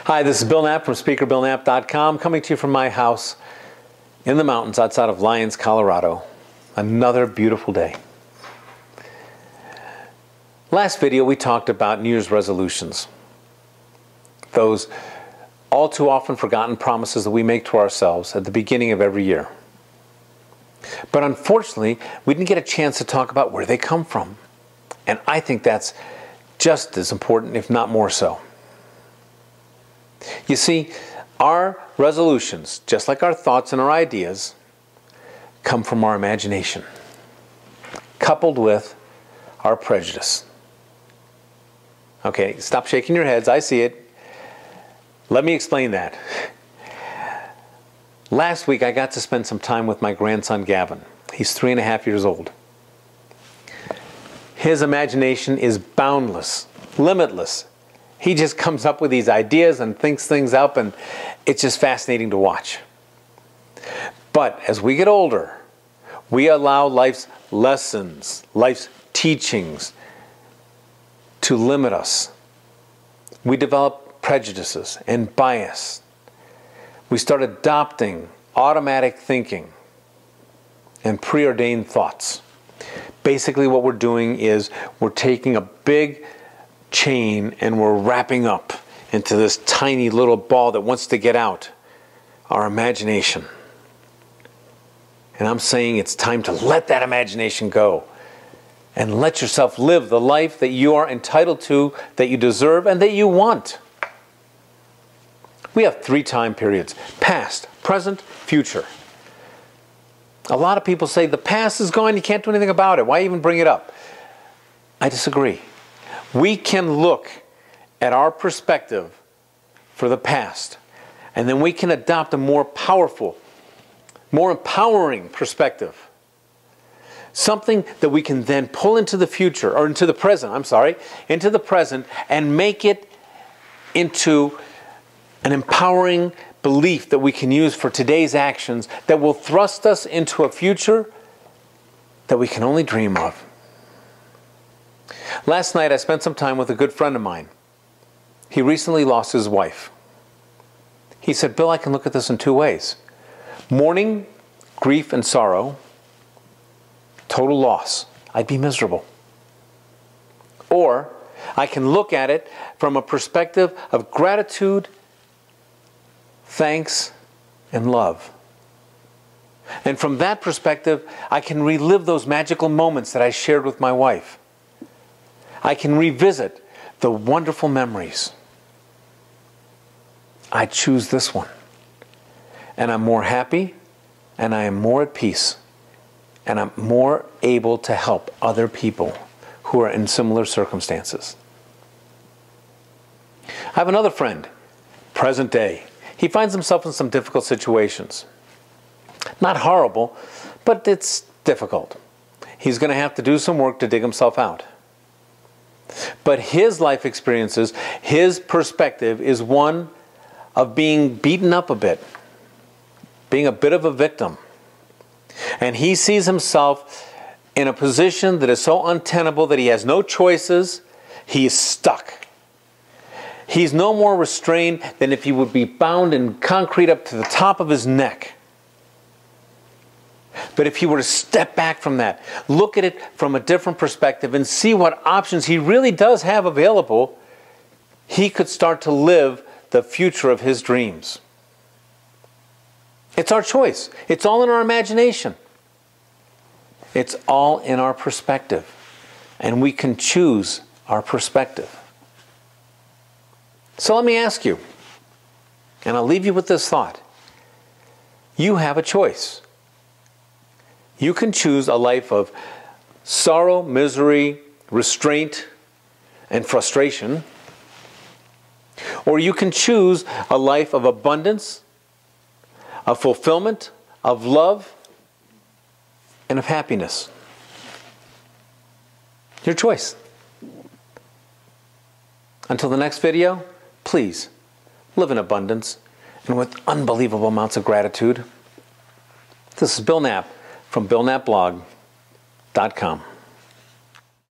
Hi, this is Bill Knapp from SpeakerBillKnapp.com, coming to you from my house in the mountains outside of Lyons, Colorado. Another beautiful day. Last video we talked about New Year's resolutions. Those all too often forgotten promises that we make to ourselves at the beginning of every year. But unfortunately, we didn't get a chance to talk about where they come from. And I think that's just as important, if not more so. You see, our resolutions, just like our thoughts and our ideas, come from our imagination, coupled with our prejudice. Okay, stop shaking your heads. I see it. Let me explain that. Last week, I got to spend some time with my grandson, Gavin. He's 3.5 years old. His imagination is boundless, limitless. He just comes up with these ideas and thinks things up, and it's just fascinating to watch. But as we get older, we allow life's lessons, life's teachings to limit us. We develop prejudices and bias. We start adopting automatic thinking and preordained thoughts. Basically what we're doing is we're taking a big chain and we're wrapping up into this tiny little ball that wants to get out, our imagination. And I'm saying it's time to let that imagination go and let yourself live the life that you are entitled to, that you deserve, and that you want. We have 3 time periods: past, present, future. A lot of people say the past is gone, you can't do anything about it. Why even bring it up? I disagree. We can look at our perspective for the past, and then we can adopt a more powerful, more empowering perspective. Something that we can then pull into the future, or into the present, into the present, and make it into an empowering belief that we can use for today's actions that will thrust us into a future that we can only dream of. Last night I spent some time with a good friend of mine. He recently lost his wife. He said, "Bill, I can look at this in 2 ways. Mourning, grief, and sorrow, total loss. I'd be miserable. Or I can look at it from a perspective of gratitude, thanks, and love. And from that perspective, I can relive those magical moments that I shared with my wife. I can revisit the wonderful memories. I choose this one. And I'm more happy, and I am more at peace, and I'm more able to help other people who are in similar circumstances." I have another friend, present day. He finds himself in some difficult situations. Not horrible, but it's difficult. He's going to have to do some work to dig himself out. But his life experiences, his perspective is one of being beaten up a bit, being a bit of a victim. And he sees himself in a position that is so untenable that he has no choices. He is stuck. He's no more restrained than if he would be bound in concrete up to the top of his neck. But if he were to step back from that, look at it from a different perspective and see what options he really does have available, he could start to live the future of his dreams. It's our choice. It's all in our imagination. It's all in our perspective. And we can choose our perspective. So let me ask you, and I'll leave you with this thought. You have a choice. You can choose a life of sorrow, misery, restraint, and frustration. Or you can choose a life of abundance, of fulfillment, of love, and of happiness. Your choice. Until the next video, please live in abundance and with unbelievable amounts of gratitude. This is Bill Knapp from BillKnappBlog.com.